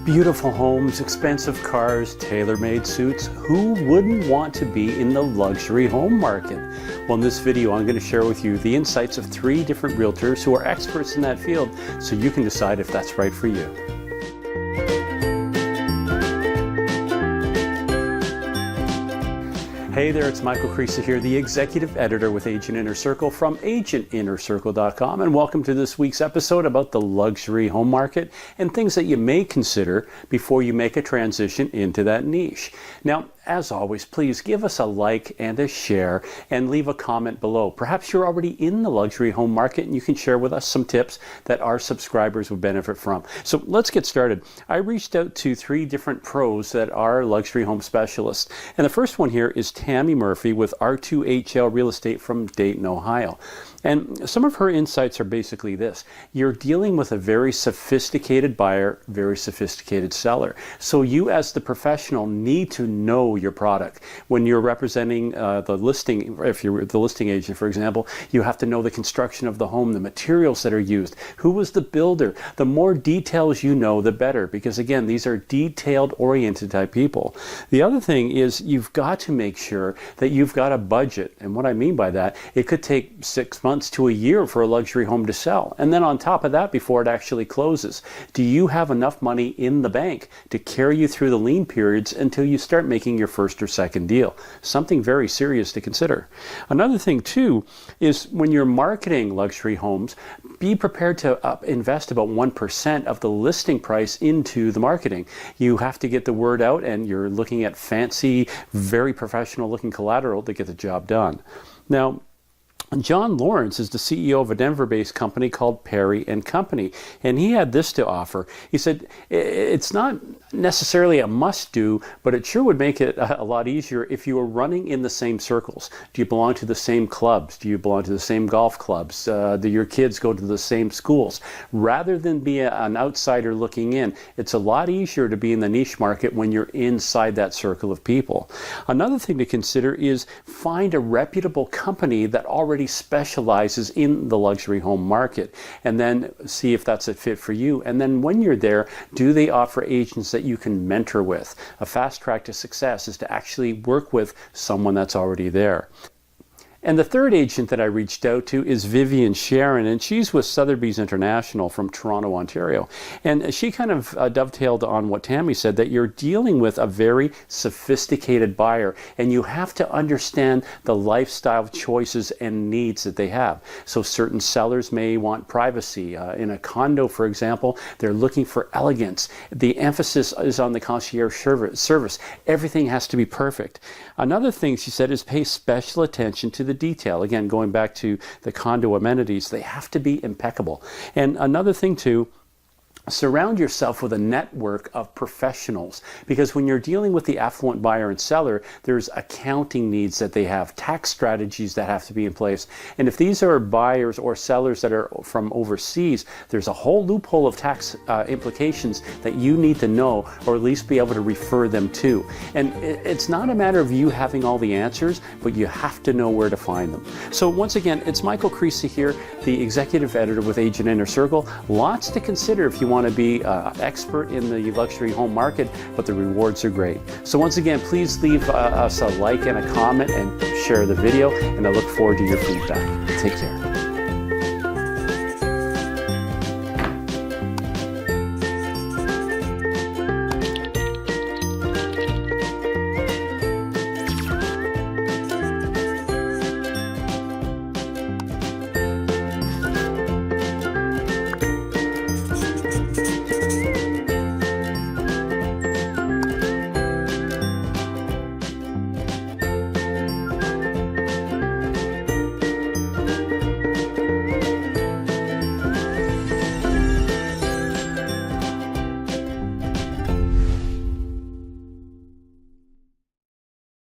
Beautiful homes, expensive cars, tailor-made suits. Who wouldn't want to be in the luxury home market? Well, in this video, I'm going to share with you the insights of 3 different realtors who are experts in that field so you can decide if that's right for you. Hey there, it's Michael Creasy here, the executive editor with Agent Inner Circle from agentinnercircle.com, and welcome to this week's episode about the luxury home market and things that you may consider before you make a transition into that niche. Now, as always, please give us a like and a share and leave a comment below. Perhaps you're already in the luxury home market and you can share with us some tips that our subscribers would benefit from. So let's get started. I reached out to 3 different pros that are luxury home specialists. And the first one here is Tammy Murphy with R2HL Real Estate from Dayton, Ohio. And some of her insights are basically this. You're dealing with a very sophisticated buyer, very sophisticated seller. So you as the professional need to know your product. When you're representing the listing, if you're the listing agent, for example, you have to know the construction of the home, the materials that are used, who was the builder. The more details you know, the better, because again, these are detailed oriented type people. The other thing is you've got to make sure that you've got a budget. And what I mean by that, it could take 6 months to a year for a luxury home to sell. And then on top of that, before it actually closes, do you have enough money in the bank to carry you through the lean periods until you start making your first or second deal? Something very serious to consider. Another thing too is when you're marketing luxury homes, be prepared to invest about 1% of the listing price into the marketing. You have to get the word out, and you're looking at fancy, very professional looking collateral to get the job done. Now, John Lawrence is the CEO of a Denver-based company called Perry & Company, and he had this to offer. He said, it's not necessarily a must-do, but it sure would make it a lot easier if you were running in the same circles. Do you belong to the same clubs? Do you belong to the same golf clubs? Do your kids go to the same schools? Rather than be an outsider looking in, it's a lot easier to be in the niche market when you're inside that circle of people. Another thing to consider is find a reputable company that already specializes in the luxury home market, and then see if that's a fit for you. And then when you're there, do they offer agents that you can mentor with? A fast track to success is to actually work with someone that's already there. And the third agent that I reached out to is Vivian Sharon, and she's with Sotheby's International from Toronto, Ontario. And she kind of dovetailed on what Tammy said, that you're dealing with a very sophisticated buyer, and you have to understand the lifestyle choices and needs that they have. So certain sellers may want privacy. In a condo, for example, they're looking for elegance. The emphasis is on the concierge service. Everything has to be perfect. Another thing she said is pay special attention to the detail. Again, going back to the condo amenities, they have to be impeccable. And another thing too, surround yourself with a network of professionals, because when you're dealing with the affluent buyer and seller, there's accounting needs that they have, tax strategies that have to be in place. And if these are buyers or sellers that are from overseas, there's a whole loophole of tax implications that you need to know, or at least be able to refer them to. And it's not a matter of you having all the answers, but you have to know where to find them. So once again, it's Michael Creasy here, the executive editor with Agent Inner Circle. Lots to consider if you want to be an expert in the luxury home market, but the rewards are great. So once again, please leave us a like and a comment and share the video, and I look forward to your feedback. Take care.